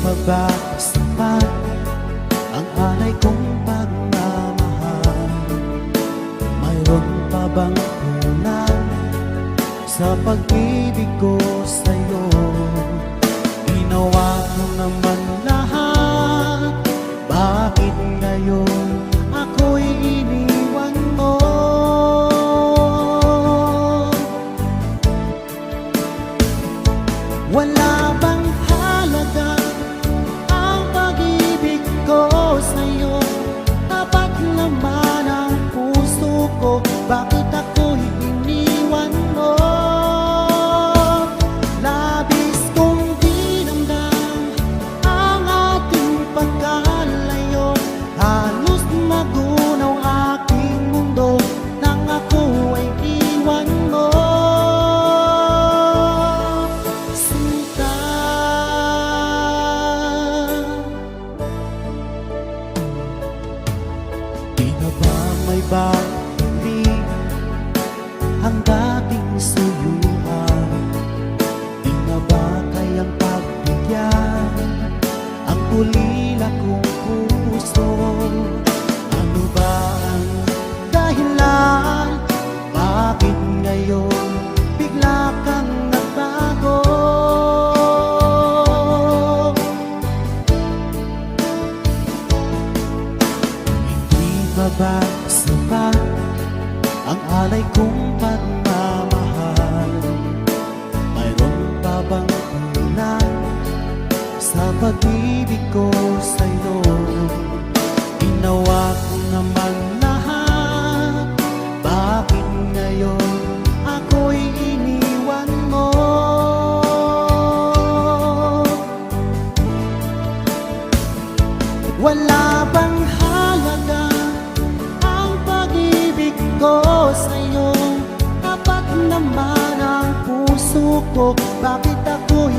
pa ba sapat ang alay kong pagmamahal? Mayroon pa bang kulang sa pag-ibig ko sa'yo? Ginawa ko naman lahat, bakit ngayon ako'y iniwan mo? Wala bang halaga ang pag-ibig ko sa'yo? Tapat naman ang puso ko, bakit ako'y iniwan mo? Labis kong dinamdam ang ating pagkalayo, halos magunaw aking mundo nang ako ay iwan mo. Di na ba may bahagi ang dating suyuan? Di na ba kayang pagbigyan ang ulila kong puso? Ano ba ang dahilan? Bakit ngayon bigla kang nagbago? Ba sapat ang alay kong pagmamahal? Mayroon pa bang kulang sa pag-ibig ko sa'yo? Ginawa ko naman lahat, bakit ngayon ako'y iniwan mo? Wala bang halaga ko sa'yo? Tapat naman ang puso ko, bakit ako'y